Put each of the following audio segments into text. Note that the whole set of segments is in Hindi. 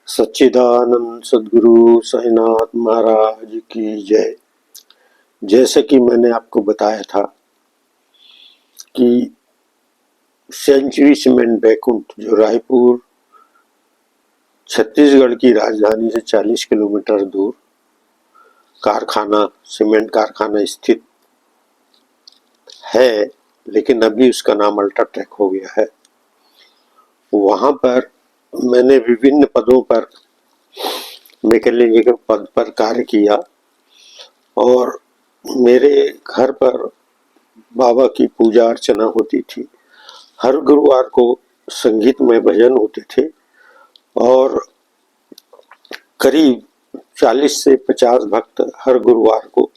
सच्चिदानंद सद्गुरु साईनाथ महाराज की जय। जैसे कि मैंने आपको बताया था कि सेंचुरी सीमेंट बैकुंठ जो रायपुर छत्तीसगढ़ की राजधानी से 40 किलोमीटर दूर कारखाना सीमेंट कारखाना स्थित है, लेकिन अभी उसका नाम अल्ट्राटेक हो गया है। वहां पर मैंने विभिन्न पदों पर मैकेनिक के पद पर कार्य किया और मेरे घर पर बाबा की पूजा अर्चना होती थी। हर गुरुवार को संगीतमय भजन होते थे और करीब 40 से 50 भक्त हर गुरुवार को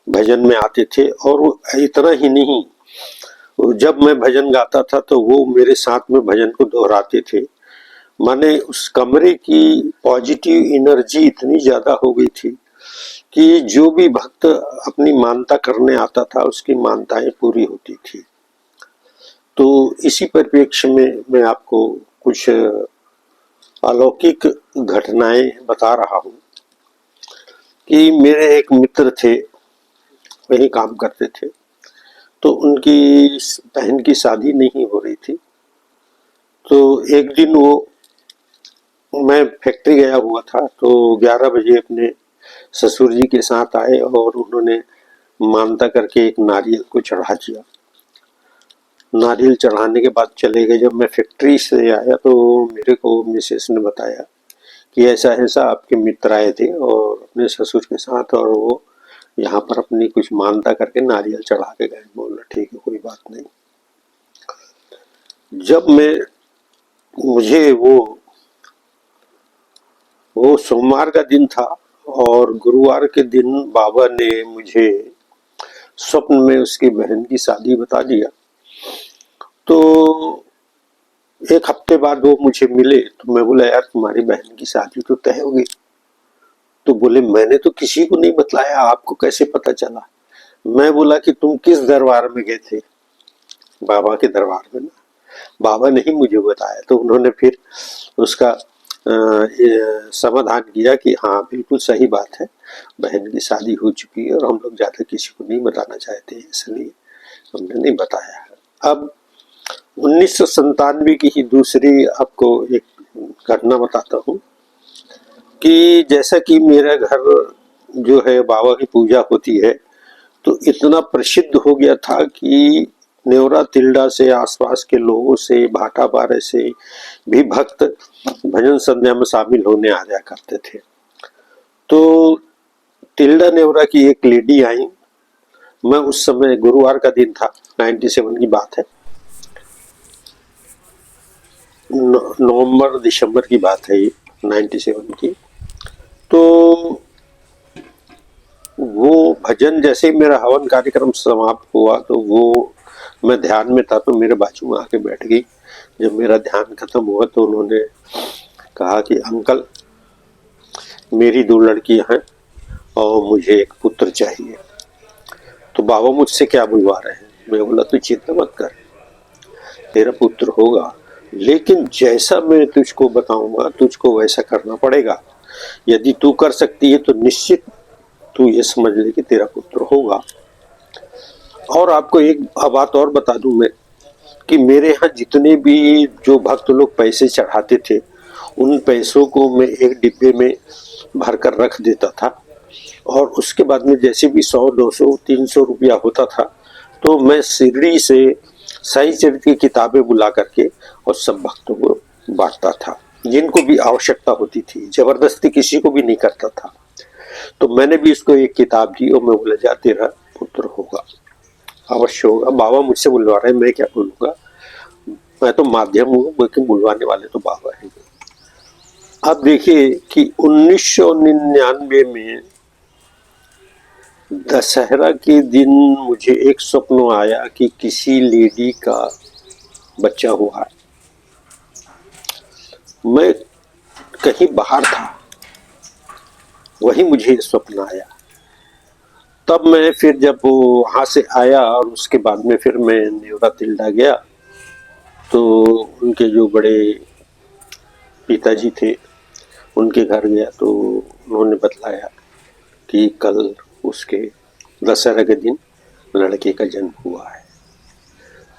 भजन में आते थे। और इतना ही नहीं, जब मैं भजन गाता था तो वो मेरे साथ में भजन को दोहराते थे। माने उस कमरे की पॉजिटिव एनर्जी इतनी ज्यादा हो गई थी कि जो भी भक्त अपनी मानता करने आता था उसकी मानताएं पूरी होती थी। तो इसी परिप्रेक्ष्य में मैं आपको कुछ अलौकिक घटनाएं बता रहा हूं कि मेरे एक मित्र थे, वही काम करते थे, तो उनकी बहन की शादी नहीं हो रही थी। तो एक दिन मैं फैक्ट्री गया हुआ था, तो 11 बजे अपने ससुर जी के साथ आए और उन्होंने मानता करके एक नारियल को चढ़ा दिया। नारियल चढ़ाने के बाद चले गए। जब मैं फैक्ट्री से आया तो मेरे को मिसेस ने बताया कि ऐसा ऐसा आपके मित्र आए थे और अपने ससुर के साथ, और वो यहाँ पर अपनी कुछ मानता करके नारियल चढ़ा के गए। बोला ठीक है, कोई बात नहीं। जब मुझे वो सोमवार का दिन था और गुरुवार के दिन बाबा ने मुझे स्वप्न में उसकी बहन की शादी बता दिया। तो एक हफ्ते बाद वो मुझे मिले तो मैं बोला, यार तुम्हारी बहन की शादी तो तय हो गई। तो बोले, मैंने तो किसी को नहीं बतलाया, आपको कैसे पता चला? मैं बोला कि तुम किस दरबार में गए थे? बाबा के दरबार में ना। बाबा ने ही मुझे बताया। तो उन्होंने फिर उसका समाधान किया कि हाँ बिल्कुल सही बात है, बहन की शादी हो चुकी है और हम लोग ज्यादा किसी को नहीं बताना चाहते, इसलिए हमने नहीं बताया है। अब 1997 की ही दूसरी आपको एक घटना बताता हूँ कि जैसा कि मेरा घर जो है बाबा की पूजा होती है, तो इतना प्रसिद्ध हो गया था कि नेवरा तिल्डा से आसपास के लोगों से, भाटापारे से भी भक्त भजन संध्या में शामिल होने आ जाया करते थे। तो तिल्डा नेवरा की एक लेडी आई। मैं उस समय गुरुवार का दिन था, 97 की बात है, नवंबर दिसंबर की बात है ये, 97 की। तो वो भजन जैसे ही मेरा हवन कार्यक्रम समाप्त हुआ तो वो मैं ध्यान में था, तो मेरे बाजू में आके बैठ गई। जब मेरा ध्यान खत्म हुआ तो उन्होंने कहा कि अंकल, मेरी 2 लड़कियां हैं और मुझे एक पुत्र चाहिए। तो बाबा मुझसे क्या बुलवा रहे हैं? मैं बोला, तू चिंता मत कर, तेरा पुत्र होगा, लेकिन जैसा मैं तुझको बताऊंगा तुझको वैसा करना पड़ेगा। यदि तू कर सकती है तो निश्चित तू ये समझ ले कि तेरा पुत्र होगा। और आपको एक बात और बता दूं मैं कि मेरे यहाँ जितने भी जो भक्त लोग पैसे चढ़ाते थे, उन पैसों को मैं एक डिब्बे में भरकर रख देता था और उसके बाद में जैसे भी 100, 200, 300 रुपया होता था तो मैं शिरडी से साईं चरित्र की किताबें बुला करके और सब भक्तों को बांटता था, जिनको भी आवश्यकता होती थी। जबरदस्ती किसी को भी नहीं करता था। तो मैंने भी इसको एक किताब दी और मैं बोला, जा तेरा पुत्र होगा, अवश्य होगा। बाबा मुझसे बुलवा रहे हैं, मैं क्या बोलूंगा, मैं तो माध्यम हूँ, लेकिन बुलवाने वाले तो बाबा है। अब देखिए कि 1999 में दशहरा के दिन मुझे एक स्वप्न आया कि किसी लेडी का बच्चा हुआ है। मैं कहीं बाहर था, वही मुझे स्वप्न आया। तब मैं फिर जब वहां से आया और उसके बाद में फिर मैं नेवरा तिल्डा गया, तो उनके जो बड़े पिताजी थे उनके घर गया तो उन्होंने बतलाया कि कल उसके दशहरा के दिन लड़के का जन्म हुआ है।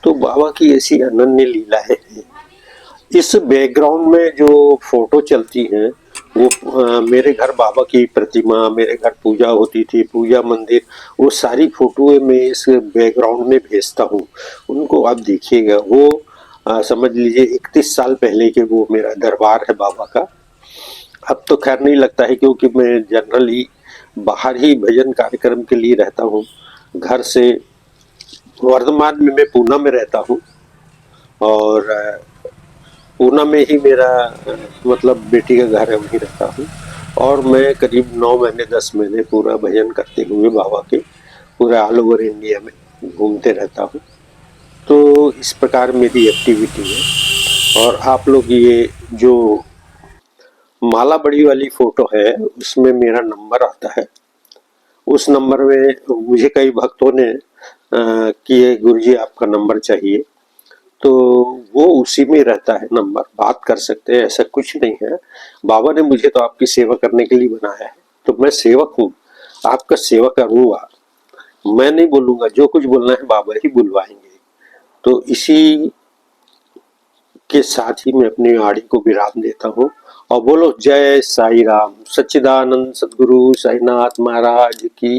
तो बाबा की ऐसी अनन्य लीलाएं हैं। इस बैकग्राउंड में जो फोटो चलती हैं वो मेरे घर बाबा की प्रतिमा, मेरे घर पूजा होती थी, पूजा मंदिर, वो सारी फोटोएं मैं इस बैकग्राउंड में भेजता हूँ। उनको आप देखिएगा, वो समझ लीजिए 31 साल पहले के वो मेरा दरबार है बाबा का। अब तो खैर नहीं लगता है क्योंकि मैं जनरली बाहर ही भजन कार्यक्रम के लिए रहता हूँ। घर से वर्तमान में मैं पूना में रहता हूँ और पूना में ही मेरा मतलब बेटी का घर है, वहीं रहता हूँ। और मैं करीब 9 महीने 10 महीने पूरा भजन करते हुए बाबा के पूरे ऑल ओवर इंडिया में घूमते रहता हूँ। तो इस प्रकार मेरी एक्टिविटी है। और आप लोग ये जो माला बड़ी वाली फोटो है उसमें मेरा नंबर आता है। उस नंबर में मुझे कई भक्तों ने कि गुरुजी आपका नंबर चाहिए, तो वो उसी में रहता है नंबर, बात कर सकते हैं, ऐसा कुछ नहीं है। बाबा ने मुझे तो आपकी सेवा करने के लिए बनाया है, तो मैं सेवक हूँ, आपका सेवा करूँगा। मैं नहीं बोलूँगा, जो कुछ बोलना है बाबा ही बुलवाएंगे। तो इसी के साथ ही मैं अपनी वाणी को विराम देता हूँ और बोलो जय साई राम। सच्चिदानंद सदगुरु साईनाथ महाराज की